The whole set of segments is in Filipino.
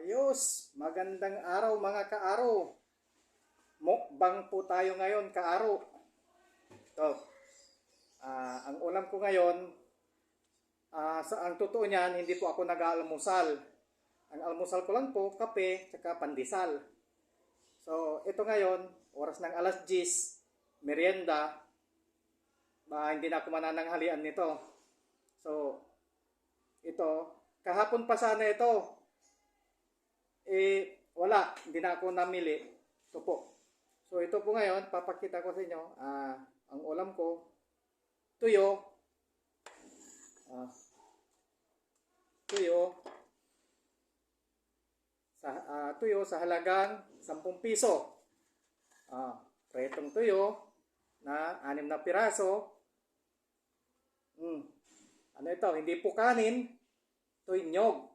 Ayos, magandang araw mga kaaro. Mukbang po tayo ngayon, kaaro. Ito, ang ulam ko ngayon, ang totoo niyan, hindi po ako nag-aalmusal. Ang almusal ko lang po, kape, tsaka pandesal. So, ito ngayon, oras ng alas 10, merienda, hindi na ako manananghalian nito. So, ito, kahapon pa sana ito. Wala, hindi na ako namili. Ito po. So ito po ngayon, papakita ko sa inyo. Ang ulam ko, tuyo. Tuyo sa halagang 10 piso. Pretong tuyo na 6 na piraso. Ano ito? Hindi po kanin. Ito'y nyog.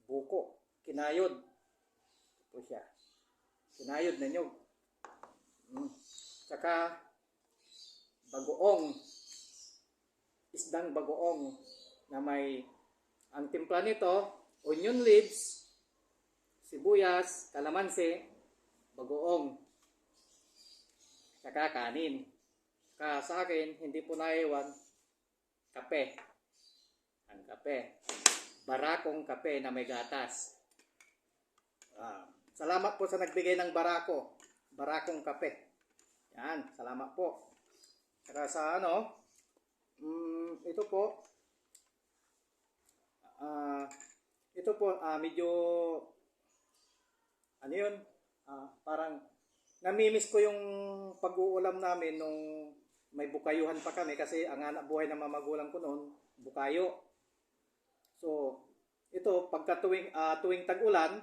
Buko. Kinayod. Ito siya. Kinayod na nyog. Tsaka bagoong. Isdang bagoong na may ang timpla nito, onion leaves, sibuyas, kalamansi, bagoong. Tsaka kanin. Tsaka sa akin, hindi po naiwan kape. Ang kape. Barakong kape na may gatas. Salamat po sa nagbigay ng barakong kape. Yan, salamat po. Saka sa ito po, medyo, parang namimiss ko yung pag-uulam namin nung may bukayuhan pa kami kasi ang anak buhay ng mamagulang ko noon, bukayo. So, ito, tuwing tag-ulan,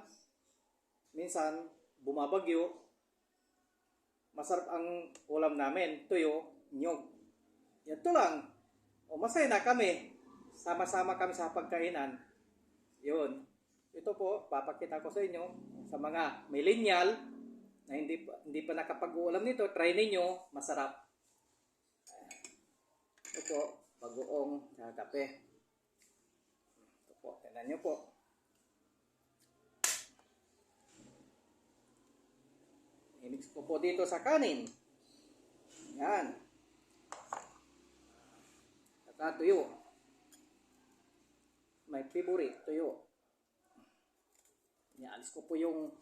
minsan, bumabagyo, masarap ang ulam namin, tuyo, nyog. Ito lang. Masaya na kami. Sama-sama kami sa pagkainan. Yun. Ito po, papakita ko sa inyo, sa mga millennial, na hindi pa nakapag-uulam nito, try ninyo, masarap. Ito po, bagoong kape. Ito po, tignan nyo po. I-mix ko po dito sa kanin. Yan. Saka tuyo. My favorite, tuyo. Alis ko po yung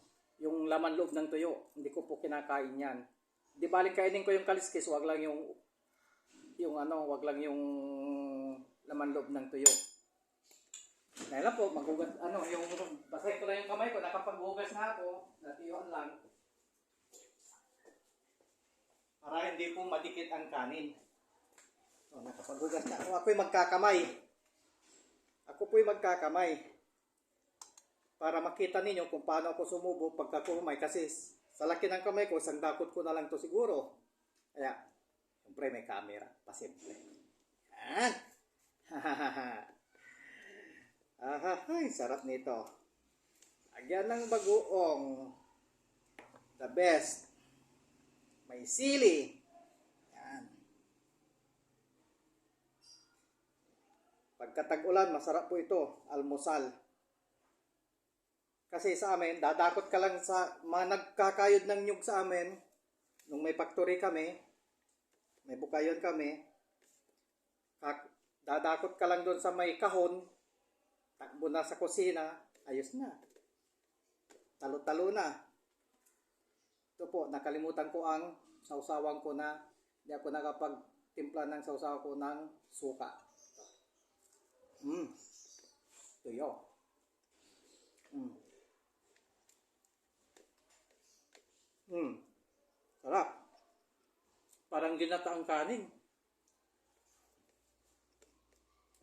laman loob ng tuyo. Hindi ko po kinakain yan. Di baling kainin ko yung kaliskis, wag lang yung laman loob ng tuyo. Dahil lang po, maghugas, basahin ko lang yung kamay ko, nakapaghugas na ako, natiyuan lang. Para hindi po madikit ang kanin. So, nakapaghugas na ako. Ako'y magkakamay. Para makita ninyo kung paano ako sumubo pagkakumay. Kasi sa laki ng kamay ko, isang dakot ko na lang to siguro. Kaya, siyempre may camera. Pasimple. Yan. Ay, sarap nito. Lagyan ng bagoong. The best. May sili. Yan. Pagkatag-ulan, masarap po ito. Almusal. Kasi sa amin, dadakot ka lang sa mga nagkakayod ng nyug sa amin. Nung may factory kami, may bukayon kami, dadakot ka lang doon sa may kahon, takbo na sa kusina, ayos na. Talo-talo na. Ito po, nakalimutan ko ang sausawan ko na hindi ako nakapagtimpla ng sausawan ko ng suka. Tuyo. Sarap. Parang ginataang kanin.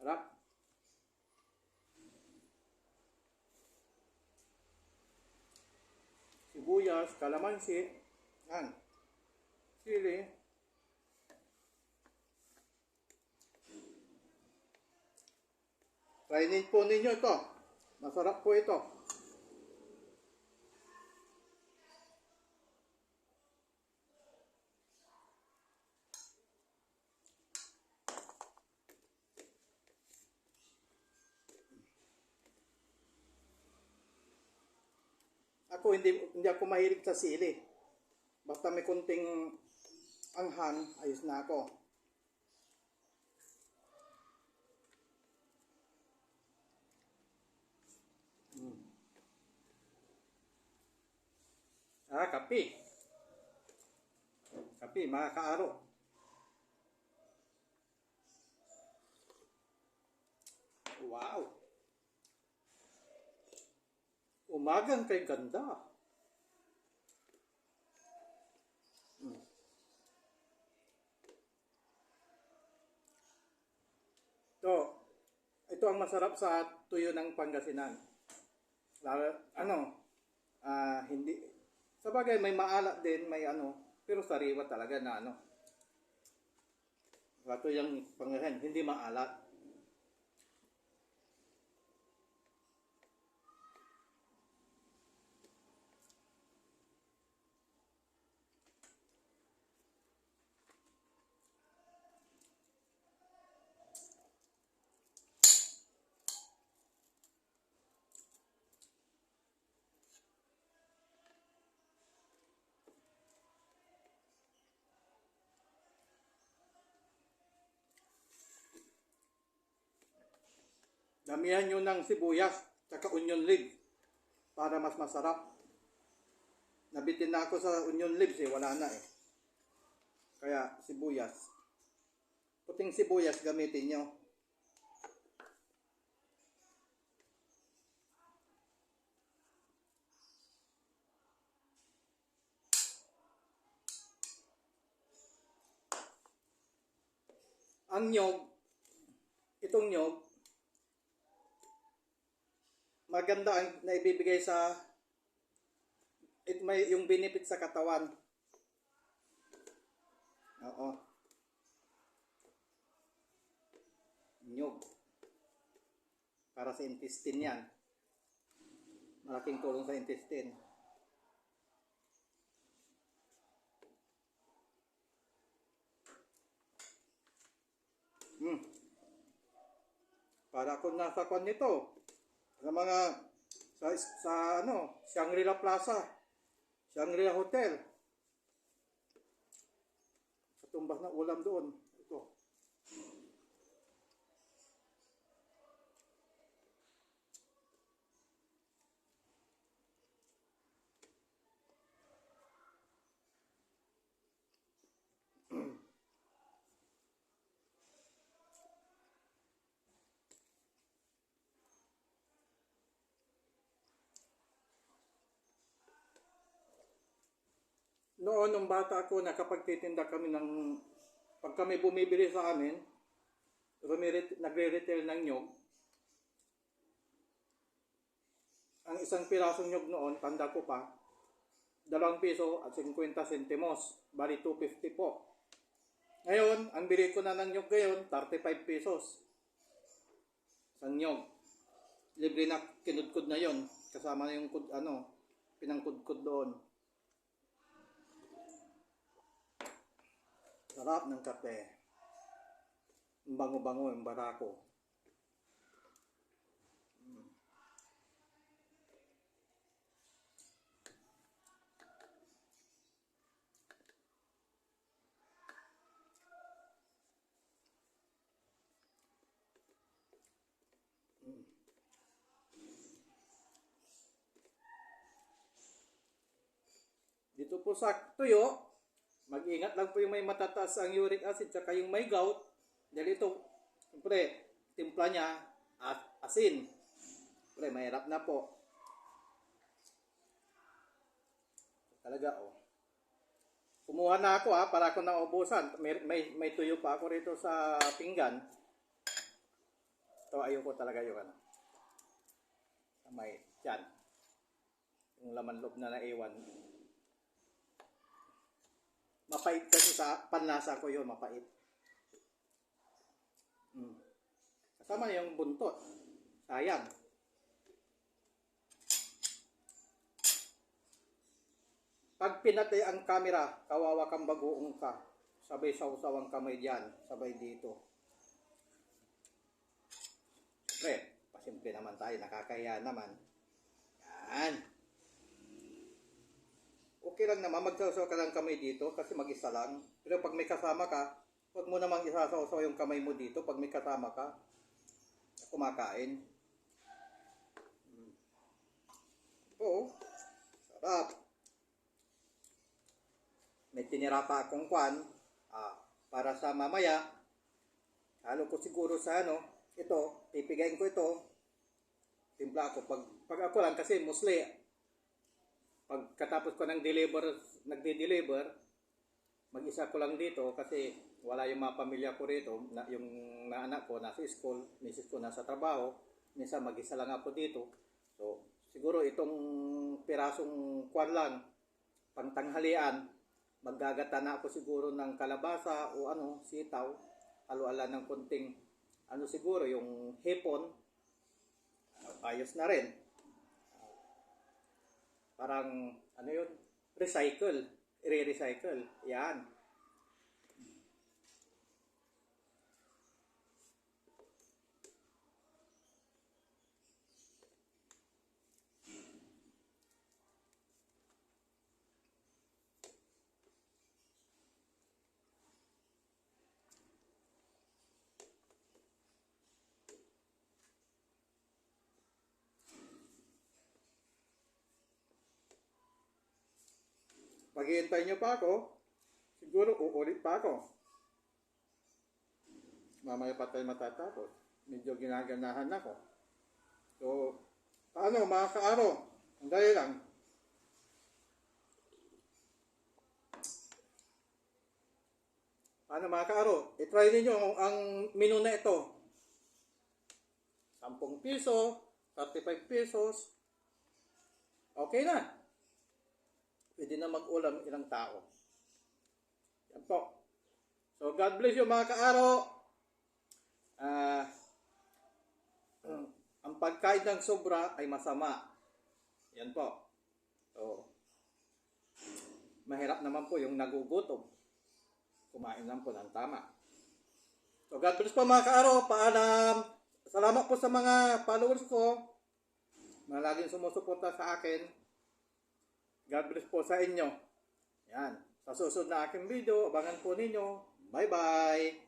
Sarap. Sibuyas, kalamansi, yan, sili, try po ninyo ito, masarap po ito. Ako hindi ako mahilig sa sili. Basta may konting anghang, ayos na ako. Kape. Kape, mga kaaro. Wow. Umagang kay ganda. Ito, ito ang masarap sa tuyo ng Pangasinan. Lalo, hindi, sa bagay may maalat din, may pero sariwa talaga na Ito yung Pangasinan, hindi maalat. Damihan nyo ng sibuyas, tsaka onion leaves, para mas masarap. Nabitin na ako sa onion leaves wala na Kaya sibuyas. Puting sibuyas gamitin nyo. Ang nyog, itong nyog, maganda ang naibibigay sa may yung benefit sa katawan. Oo. Nyog. Para sa intestine yan. Malaking tulong sa intestine. Para ako nasa kwan nito. Sa mga Shangri-La Plaza, Shangri-La Hotel. Katumbas na ulam doon. Ito. Noon, nung bata ako, nakapagtitinda kami pag kami bumibili sa amin, nagre-retail ng nyog. Ang isang pirasong nyog noon, tanda ko pa, 2 piso at 50 sentimos, bali 250 po. Ngayon, ang bili ko na ng nyog ngayon, 35 pesos. Isang nyog. Libre na kinudkod na yon, kasama na yung pinangkudkod doon. Sarap ng kape. Bango-bango yung barako. Dito po sa tuyo, mag-ingat lang po yung may matataas ang uric acid saka yung may gout. Dahil ito, siyempre, timpla niya at asin. Siyempre, mahirap na po. Talaga, Kumuha na ako para ako naubusan. May tuyo pa ako rito sa pinggan. Ito, ayoko talaga yung may tiyan. Yung laman loob na naiwan. Mapait kasi sa panlasa ko yun, mapait. Kasama na yung buntot. Sayang. Pag pinatay ang camera, kawawa kang bagoong ka. Sabay sawsawang kamay diyan, sabay dito. Pre, pasimple naman tayo, nakakahiya naman. Yan. okay lang naman, magsasaw ka ng kamay dito kasi mag-isa lang. Pero pag may kasama ka, huwag mo namang isasaw-saw yung kamay mo dito pag may kasama ka. Kumakain. Oo, sarap. May tinira pa akong kwan. Para sa mamaya, halo ko siguro sa ito, pipigain ko ito. Timpla ako. Pag ako lang kasi mostly, pagkatapos ko nagde-deliver, mag-isa ko lang dito kasi wala yung mga pamilya ko rito, yung anak ko nasa school, misis ko nasa trabaho, minsan mag-isa lang ako dito. So, siguro itong pirasong kwan lang, pangtanghalian, maggagata na ako siguro ng kalabasa o sitaw, halo-ala ng konting, siguro yung hipon, ayos na rin. Parang, yun, recycle, i-recycle, yan. Maghihintay nyo pa ako, siguro uulit pa ako. Mamaya pa tayo matatapos. Medyo ginaganahan ako. So, paano mga ka-aro? Ang dali lang. Paano mga ka-aro? I-try ninyo ang menu na ito. 10 piso, 35 pesos. Okay na. Pwede na mag-ulam ilang tao. Yan po. So, God bless you mga ka-aro. Ang pagkain ng sobra ay masama. Yan po. So, mahirap naman po yung nagugutom. Kumain lang po ng tama. So, God bless po mga ka-aro. Paalam. Salamat po sa mga followers ko na laging sumusuporta sa akin. God bless po sa inyo. Yan. Sa susunod na aking video, abangan po ninyo. Bye-bye!